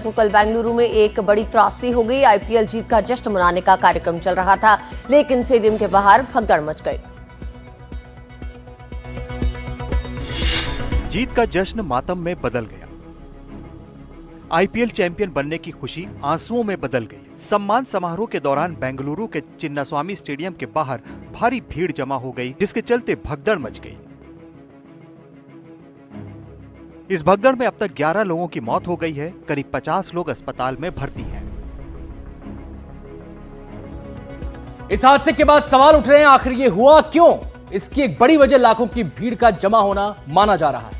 तो कल बेंगलुरु में एक बड़ी त्रासदी हो गई। आईपीएल जीत का जश्न मनाने का कार्यक्रम चल रहा था, लेकिन स्टेडियम के बाहर भगदड़ मच गई। जीत का जश्न मातम में बदल गया। आईपीएल चैंपियन बनने की खुशी आंसुओं में बदल गई। सम्मान समारोह के दौरान बेंगलुरु के चिन्नास्वामी स्टेडियम के बाहर भारी भीड़ जमा हो गई, जिसके चलते भगदड़ मच गई। इस भगदड़ में अब तक 11 लोगों की मौत हो गई है। करीब 50 लोग अस्पताल में भर्ती हैं। इस हादसे के बाद सवाल उठ रहे हैं, आखिर ये हुआ क्यों? इसकी एक बड़ी वजह लाखों की भीड़ का जमा होना माना जा रहा है।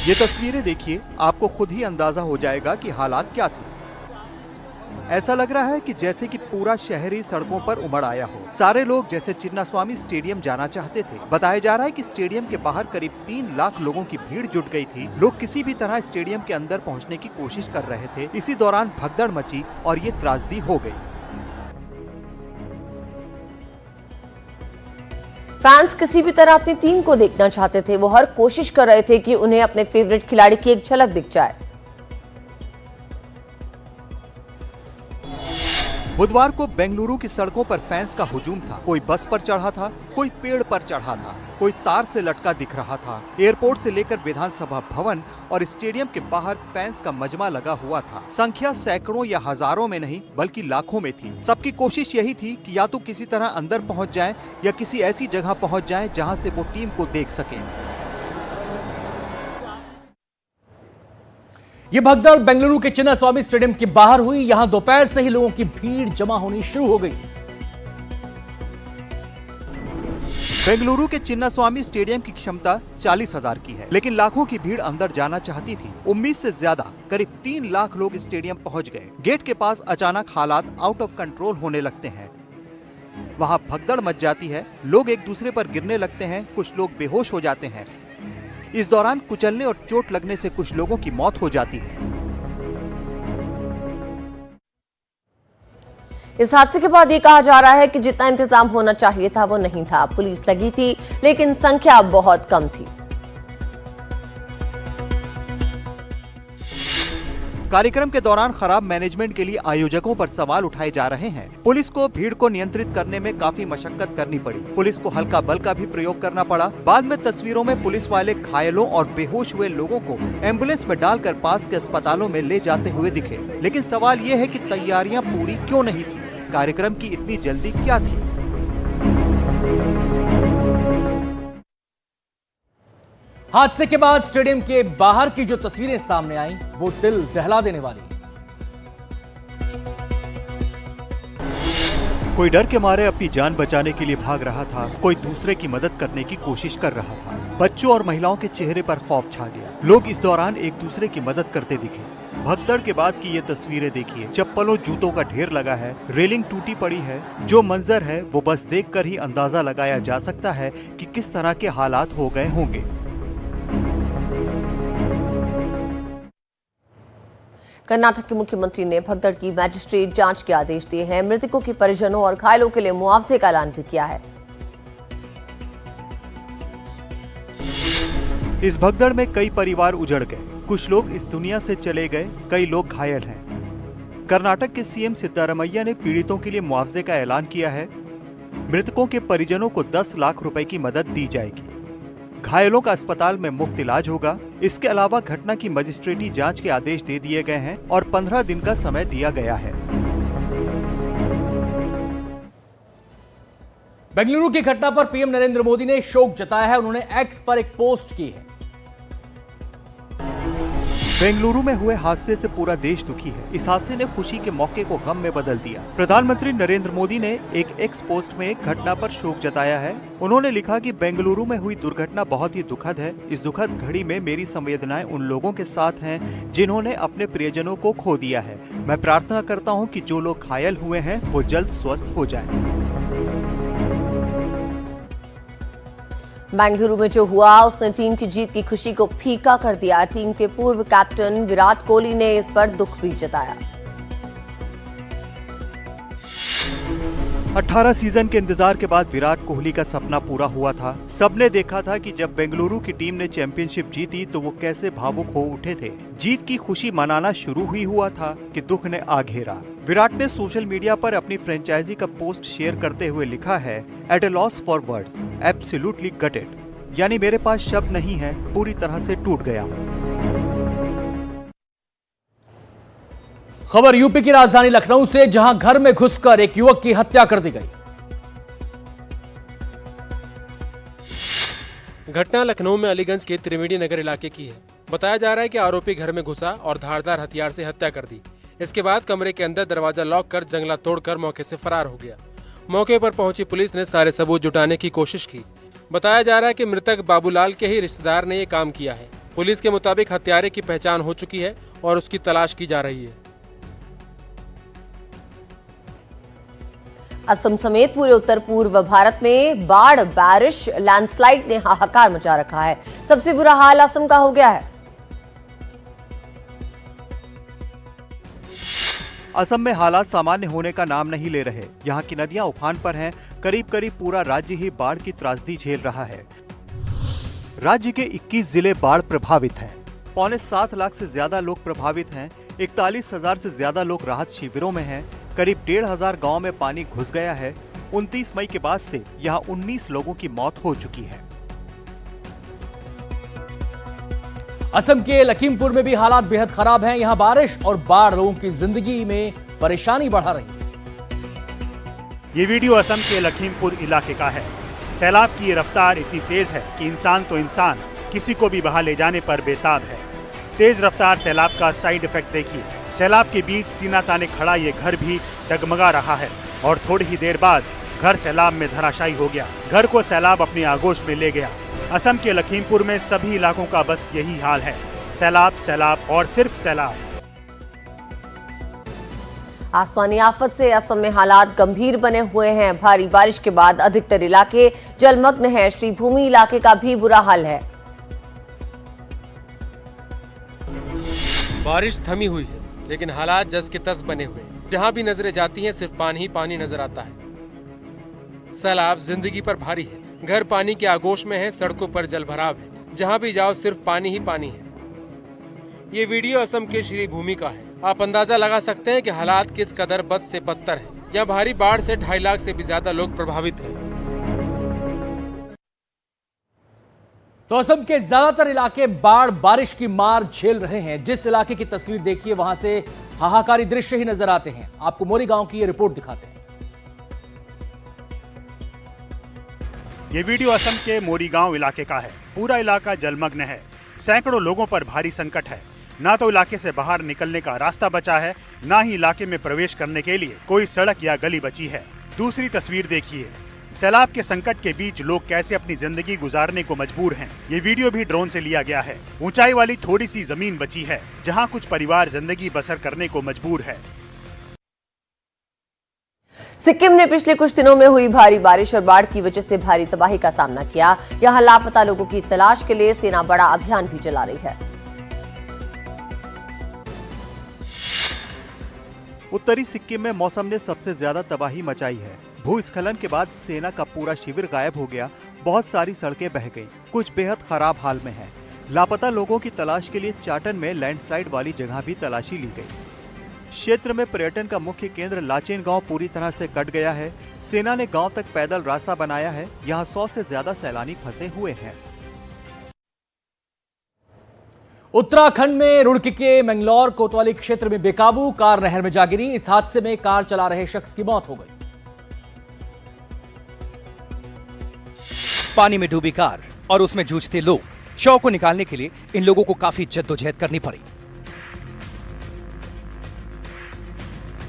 ये तस्वीरें देखिए, आपको खुद ही अंदाजा हो जाएगा कि हालात क्या थे। ऐसा लग रहा है कि जैसे कि पूरा शहर ही सड़कों पर उमड़ आया हो। सारे लोग जैसे चिन्नास्वामी स्टेडियम जाना चाहते थे। बताया जा रहा है कि स्टेडियम के बाहर करीब 3 लाख लोगों की भीड़ जुट गई थी। लोग किसी भी तरह स्टेडियम के अंदर पहुंचने की कोशिश कर रहे थे। इसी दौरान भगदड़ मची और ये त्रासदी हो गई। फैंस किसी भी तरह अपनी टीम को देखना चाहते थे। वो हर कोशिश कर रहे थे कि उन्हें अपने फेवरेट खिलाड़ी की एक झलक दिख जाए। बुधवार को बेंगलुरु की सड़कों पर फैंस का हुजूम था। कोई बस पर चढ़ा था, कोई पेड़ पर चढ़ा था, कोई तार से लटका दिख रहा था। एयरपोर्ट से लेकर विधानसभा भवन और स्टेडियम के बाहर फैंस का मजमा लगा हुआ था। संख्या सैकड़ों या हजारों में नहीं बल्कि लाखों में थी। सबकी कोशिश यही थी कि या तो किसी तरह अंदर पहुंच जाएं या किसी ऐसी जगह पहुंच जाएं जहां से वो टीम को देख सकें। यह भगदड़ बेंगलुरु के चिन्नास्वामी स्टेडियम के बाहर हुई। यहां दोपहर से ही लोगों की भीड़ जमा होनी शुरू हो गई। बेंगलुरु के चिन्नास्वामी स्टेडियम की क्षमता 40,000 की है, लेकिन लाखों की भीड़ अंदर जाना चाहती थी। उम्मीद से ज्यादा करीब 3 लाख लोग स्टेडियम पहुंच गए। गेट के पास अचानक हालात आउट ऑफ कंट्रोल होने लगते हैं। वहां भगदड़ मच जाती है। लोग एक दूसरे पर गिरने लगते हैं, कुछ लोग बेहोश हो जाते हैं। इस दौरान कुचलने और चोट लगने से कुछ लोगों की मौत हो जाती है। इस हादसे के बाद ये कहा जा रहा है कि जितना इंतजाम होना चाहिए था वो नहीं था। पुलिस लगी थी, लेकिन संख्या बहुत कम थी। कार्यक्रम के दौरान खराब मैनेजमेंट के लिए आयोजकों पर सवाल उठाए जा रहे हैं। पुलिस को भीड़ को नियंत्रित करने में काफी मशक्कत करनी पड़ी। पुलिस को हल्का बल का भी प्रयोग करना पड़ा। बाद में तस्वीरों में पुलिस वाले घायलों और बेहोश हुए लोगों को एम्बुलेंस में डालकर पास के अस्पतालों में ले जाते हुए दिखे। लेकिन सवाल ये है कि तैयारियां पूरी क्यों नहीं थी? कार्यक्रम की इतनी जल्दी क्या थी? हादसे के बाद स्टेडियम के बाहर की जो तस्वीरें सामने आई वो दिल दहला देने वाली। कोई डर के मारे अपनी जान बचाने के लिए भाग रहा था, कोई दूसरे की मदद करने की कोशिश कर रहा था। बच्चों और महिलाओं के चेहरे पर खौफ छा गया। लोग इस दौरान एक दूसरे की मदद करते दिखे। भगदड़ के बाद की ये तस्वीरें देखिए। चप्पलों जूतों का ढेर लगा है, रेलिंग टूटी पड़ी है। जो मंजर है वो बस देखकर ही अंदाजा लगाया जा सकता है कि किस तरह के हालात हो गए होंगे। कर्नाटक के मुख्यमंत्री ने भगदड़ की मैजिस्ट्रेट जांच के आदेश दिए हैं। मृतकों के परिजनों और घायलों के लिए मुआवजे का ऐलान भी किया है। इस भगदड़ में कई परिवार उजड़ गए। कुछ लोग इस दुनिया से चले गए, कई लोग घायल हैं। कर्नाटक के सीएम सिद्धारमैया ने पीड़ितों के लिए मुआवजे का ऐलान किया है। मृतकों के परिजनों को 10 लाख रुपए की मदद दी जाएगी। घायलों का अस्पताल में मुफ्त इलाज होगा। इसके अलावा घटना की मजिस्ट्रेटी जांच के आदेश दे दिए गए हैं और 15 दिन का समय दिया गया है। बेंगलुरु की घटना पर पीएम नरेंद्र मोदी ने शोक जताया है। उन्होंने एक्स पर एक पोस्ट की है। बेंगलुरु में हुए हादसे से पूरा देश दुखी है। इस हादसे ने खुशी के मौके को गम में बदल दिया। प्रधानमंत्री नरेंद्र मोदी ने एक एक्स पोस्ट में घटना पर शोक जताया है। उन्होंने लिखा कि बेंगलुरु में हुई दुर्घटना बहुत ही दुखद है। इस दुखद घड़ी में मेरी संवेदनाएं उन लोगों के साथ हैं जिन्होंने अपने प्रियजनों को खो दिया है। मैं प्रार्थना करता हूँ कि जो लोग घायल हुए हैं वो जल्द स्वस्थ हो जाएं। बेंगलुरु में जो हुआ उसने टीम की जीत की खुशी को फीका कर दिया। टीम के पूर्व कैप्टन विराट कोहली ने इस पर दुख भी जताया। 18 सीजन के इंतजार के बाद विराट कोहली का सपना पूरा हुआ था। सबने देखा था कि जब बेंगलुरु की टीम ने चैंपियनशिप जीती तो वो कैसे भावुक हो उठे थे। जीत की खुशी मनाना शुरू ही हुआ था कि दुख ने आ घेरा। विराट ने सोशल मीडिया पर अपनी फ्रेंचाइजी का पोस्ट शेयर करते हुए लिखा है, at a loss for words, absolutely gutted, यानी मेरे पास शब्द नहीं है, पूरी तरह से टूट गया हूँ। खबर यूपी की राजधानी लखनऊ से, जहां घर में घुसकर एक युवक की हत्या कर दी गई। घटना लखनऊ में अलीगंज के त्रिवेणी नगर इलाके की है। बताया जा रहा है कि आरोपी घर में घुसा और धारदार हथियार से हत्या कर दी। इसके बाद कमरे के अंदर दरवाजा लॉक कर जंगला तोड़कर मौके से फरार हो गया। मौके पर पहुंची पुलिस ने सारे सबूत जुटाने की कोशिश की। बताया जा रहा है कि मृतक बाबूलाल के ही रिश्तेदार ने ये काम किया है। पुलिस के मुताबिक हत्यारे की पहचान हो चुकी है और उसकी तलाश की जा रही है। असम समेत पूरे उत्तर पूर्व भारत में बाढ़, बारिश, लैंडस्लाइड ने हाहाकार मचा रखा है। सबसे बुरा हाल असम का हो गया है। असम में हालात सामान्य होने का नाम नहीं ले रहे। यहाँ की नदियां उफान पर हैं। करीब करीब पूरा राज्य ही बाढ़ की त्रासदी झेल रहा है। राज्य के 21 जिले बाढ़ प्रभावित हैं। 7.25 लाख से ज्यादा लोग प्रभावित हैं। 41,000 से ज्यादा लोग राहत शिविरों में हैं। करीब 1,500 गांव में पानी घुस गया है। 29 मई के बाद से यहाँ 19 लोगों की मौत हो चुकी है। असम के लखीमपुर में भी हालात बेहद खराब हैं। यहां बारिश और बाढ़ लोगों की जिंदगी में परेशानी बढ़ा रही है। ये वीडियो असम के लखीमपुर इलाके का है। सैलाब की ये रफ्तार इतनी तेज है कि इंसान तो इंसान किसी को भी बहा ले जाने पर बेताब है। तेज रफ्तार सैलाब का साइड इफेक्ट देखिए। सैलाब के बीच सीना ताने खड़ा ये घर भी डगमगा रहा है और थोड़ी ही देर बाद घर सैलाब में धराशायी हो गया। घर को सैलाब अपनी आगोश में ले गया। असम के लखीमपुर में सभी इलाकों का बस यही हाल है, सैलाब, सैलाब और सिर्फ सैलाब। आसमानी आफत से असम में हालात गंभीर बने हुए हैं। भारी बारिश के बाद अधिकतर इलाके जलमग्न हैं। श्रीभूमि इलाके का भी बुरा हाल है। बारिश थमी हुई है लेकिन हालात जस के तस बने हुए हैं। जहाँ भी नजरें जाती हैं सिर्फ पानी ही पानी नजर आता है। सैलाब जिंदगी पर भारी है। घर पानी के आगोश में है। सड़कों पर जलभराव है। जहाँ भी जाओ सिर्फ पानी ही पानी है। ये वीडियो असम के श्रीभूमि का है। आप अंदाजा लगा सकते हैं कि हालात किस कदर बद से बदतर है। यहाँ भारी बाढ़ से 2.5 लाख से भी ज्यादा लोग प्रभावित हैं। तो असम के ज्यादातर इलाके बाढ़ बारिश की मार झेल रहे हैं। जिस इलाके की तस्वीर देखिए वहां से हाहाकारी दृश्य ही नजर आते हैं। आपको मोरी गांव की ये रिपोर्ट दिखाते हैं। ये वीडियो असम के मोरीगांव इलाके का है। पूरा इलाका जलमग्न है। सैकड़ों लोगों पर भारी संकट है। ना तो इलाके से बाहर निकलने का रास्ता बचा है, ना ही इलाके में प्रवेश करने के लिए कोई सड़क या गली बची है। दूसरी तस्वीर देखिए। सैलाब के संकट के बीच लोग कैसे अपनी जिंदगी गुजारने को मजबूर हैं। ये वीडियो भी ड्रोन से लिया गया है। ऊंचाई वाली थोड़ी सी जमीन बची है जहां कुछ परिवार जिंदगी बसर करने को मजबूर है। सिक्किम ने पिछले कुछ दिनों में हुई भारी बारिश और बाढ़ की वजह से भारी तबाही का सामना किया। यहां लापता लोगों की तलाश के लिए सेना बड़ा अभियान भी चला रही है। उत्तरी सिक्किम में मौसम ने सबसे ज्यादा तबाही मचाई है। भूस्खलन के बाद सेना का पूरा शिविर गायब हो गया। बहुत सारी सड़कें बह गईं। कुछ बेहद खराब हाल में हैं। लापता लोगों की तलाश के लिए चाटन में लैंडस्लाइड वाली जगह भी तलाशी ली गई। क्षेत्र में पर्यटन का मुख्य केंद्र लाचेन गांव पूरी तरह से कट गया है। सेना ने गांव तक पैदल रास्ता बनाया है। यहां 100 से ज्यादा सैलानी फंसे हुए हैं। उत्तराखंड में रुड़की के मंगलौर कोतवाली क्षेत्र में बेकाबू कार नहर में जा गिरी। इस हादसे में कार चला रहे शख्स की मौत हो गई। पानी में डूबी कार और उसमें जूझते लोग। शव को निकालने के लिए इन लोगों को काफी जद्दोजहद करनी पड़ी।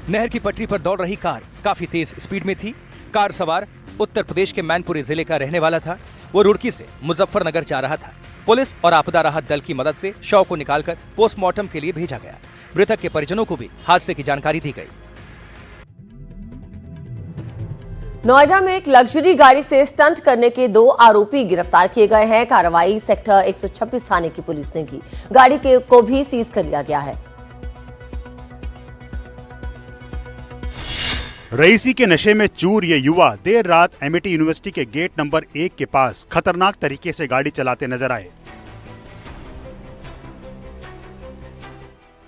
नहर की पटरी पर दौड़ रही कार काफी तेज स्पीड में थी। कार सवार उत्तर प्रदेश के मैनपुरी जिले का रहने वाला था। वो रुड़की से मुजफ्फरनगर जा रहा था। पुलिस और आपदा राहत दल की मदद से शव को निकालकर पोस्टमार्टम के लिए भेजा गया। मृतक के परिजनों को भी हादसे की जानकारी दी गई। नोएडा में एक लग्जरी गाड़ी से स्टंट करने के 2 आरोपी गिरफ्तार किए गए हैं। कार्रवाई सेक्टर 126 थाने की पुलिस ने की। गाड़ी को भी सीज कर लिया गया है। रईसी के नशे में चूर ये युवा देर रात एमिटी यूनिवर्सिटी के गेट नंबर 1 के पास खतरनाक तरीके से गाड़ी चलाते नजर आए।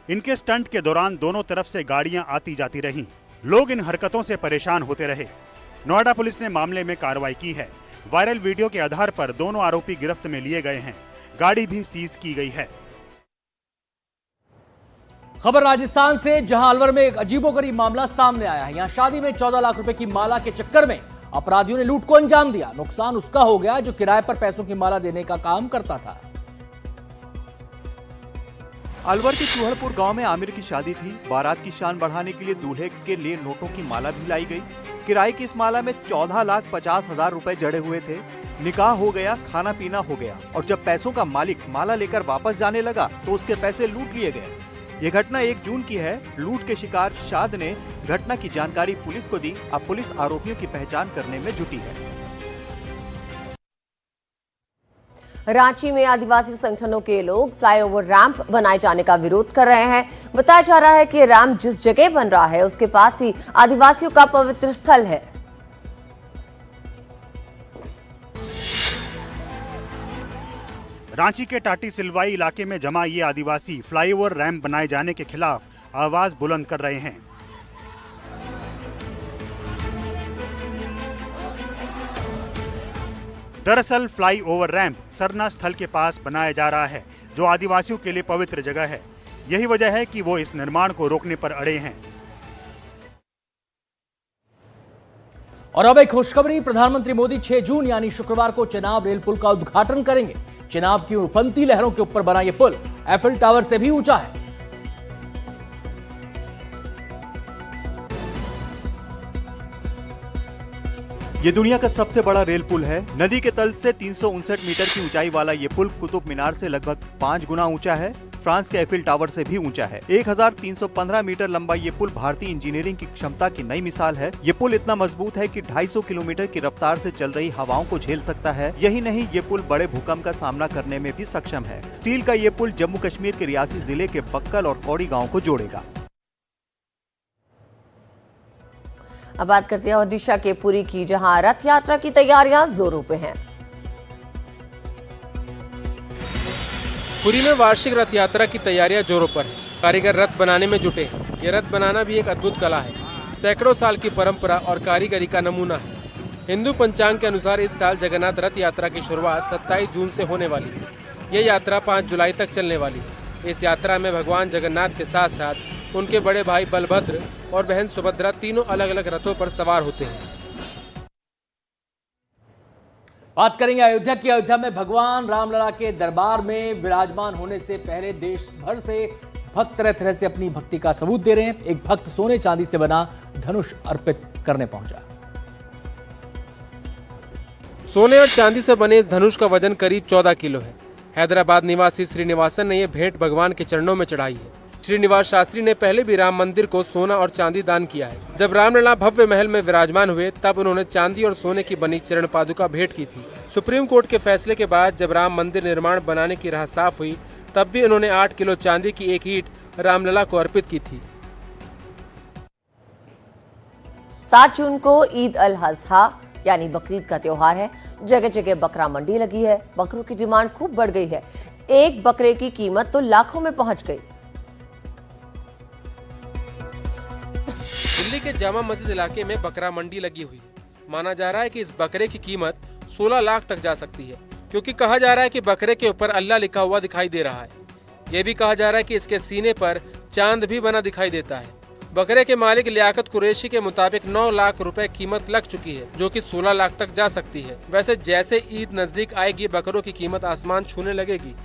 इनके स्टंट के दौरान दोनों तरफ से गाड़ियां आती जाती रहीं। लोग इन हरकतों से परेशान होते रहे। नोएडा पुलिस ने मामले में कार्रवाई की है। वायरल वीडियो के आधार पर दोनों आरोपी गिरफ्त में लिए गए हैं। गाड़ी भी सीज की गई है। खबर राजस्थान से, जहां अलवर में एक अजीबोगरीब मामला सामने आया है। यहां शादी में 14 लाख रुपए की माला के चक्कर में अपराधियों ने लूट को अंजाम दिया। नुकसान उसका हो गया जो किराए पर पैसों की माला देने का काम करता था। अलवर के चूहड़पुर गांव में आमिर की शादी थी। बारात की शान बढ़ाने के लिए दूल्हे के लिए नोटों की माला भी लाई गई। किराए की इस माला में 14,50,000 रुपए जड़े हुए थे। निकाह हो गया, खाना पीना हो गया और जब पैसों का मालिक माला लेकर वापस जाने लगा तो उसके पैसे लूट लिए गए। ये घटना 1 जून की है। लूट के शिकार शाद ने घटना की जानकारी पुलिस को दी। अब पुलिस आरोपियों की पहचान करने में जुटी है। रांची में आदिवासी संगठनों के लोग फ्लाईओवर रैंप बनाए जाने का विरोध कर रहे हैं। बताया जा रहा है कि रैंप जिस जगह बन रहा है उसके पास ही आदिवासियों का पवित्र स्थल है। रांची के टाटी सिलवाई इलाके में जमा ये आदिवासी फ्लाईओवर रैंप बनाए जाने के खिलाफ आवाज बुलंद कर रहे हैं। दरअसल फ्लाईओवर रैंप सरना स्थल के पास बनाया जा रहा है, जो आदिवासियों के लिए पवित्र जगह है। यही वजह है कि वो इस निर्माण को रोकने पर अड़े हैं। और अब एक खुशखबरी, प्रधानमंत्री मोदी 6 जून यानी शुक्रवार को चेनाब रेल पुल का उद्घाटन करेंगे। चेनाब की उफनती लहरों के ऊपर बना यह पुल एफिल टावर से भी ऊंचा है। ये दुनिया का सबसे बड़ा रेल पुल है। नदी के तल से 359 मीटर की ऊंचाई वाला ये पुल कुतुब मीनार से लगभग 5 गुना ऊंचा है। फ्रांस के एफिल टावर से भी ऊंचा है। 1315 मीटर लंबा ये पुल भारतीय इंजीनियरिंग की क्षमता की नई मिसाल है। ये पुल इतना मजबूत है कि 250 किलोमीटर की रफ्तार से चल रही हवाओं को झेल सकता है। यही नहीं, ये पुल बड़े भूकंप का सामना करने में भी सक्षम है। स्टील का ये पुल जम्मू कश्मीर के रियासी जिले के बक्कल और कौड़ी गाँव को जोड़ेगा। अब बात करते हैं ओडिशा के पुरी की, जहां रथ यात्रा की तैयारियां जोरों पे हैं। पुरी में वार्षिक रथ यात्रा की तैयारियां जोरों पर है। कारीगर रथ बनाने में जुटे हैं। ये रथ बनाना भी एक अद्भुत कला है। सैकड़ों साल की परंपरा और कारीगरी का नमूना है। हिंदू पंचांग के अनुसार इस साल जगन्नाथ रथ यात्रा की शुरुआत 27 जून से होने वाली है। ये यात्रा 5 जुलाई तक चलने वाली है। इस यात्रा में भगवान जगन्नाथ के साथ साथ उनके बड़े भाई बलभद्र और बहन सुभद्रा तीनों अलग अलग रथों पर सवार होते हैं। बात करेंगे अयोध्या की। अयोध्या में भगवान रामलला के दरबार में विराजमान होने से पहले देश भर से भक्त तरह तरह से अपनी भक्ति का सबूत दे रहे हैं। एक भक्त सोने चांदी से बना धनुष अर्पित करने पहुंचा। सोने और चांदी से बने इस धनुष का वजन करीब 14 किलो है। हैदराबाद निवासी श्रीनिवासन ने यह भेंट भगवान के चरणों में चढ़ाई है। श्रीनिवास शास्त्री ने पहले भी राम मंदिर को सोना और चांदी दान किया है। जब रामलला भव्य महल में विराजमान हुए तब उन्होंने चांदी और सोने की बनी चरण पादुका भेंट की थी। सुप्रीम कोर्ट के फैसले के बाद जब राम मंदिर निर्माण बनाने की राह साफ हुई तब भी उन्होंने 8 किलो चांदी की एक ईंट रामलला को अर्पित की थी। 7 जून को ईद अल अजहा यानी बकरीद का त्योहार है। जगह जगह बकरा मंडी लगी है। बकरों की डिमांड खूब बढ़ गई है। एक बकरे की कीमत तो लाखों में पहुंच गई। दिल्ली के जामा मस्जिद इलाके में बकरा मंडी लगी हुई है। माना जा रहा है कि इस बकरे की कीमत 16 लाख तक जा सकती है, क्योंकि कहा जा रहा है कि बकरे के ऊपर अल्लाह लिखा हुआ दिखाई दे रहा है। यह भी कहा जा रहा है कि इसके सीने पर चांद भी बना दिखाई देता है। बकरे के मालिक लियाकत कुरैशी के मुताबिक 9 लाख रुपए कीमत लग चुकी है, जो कि 16 लाख तक जा सकती है। वैसे जैसे ईद नजदीक आएगी बकरों की कीमत आसमान छूने लगेगी।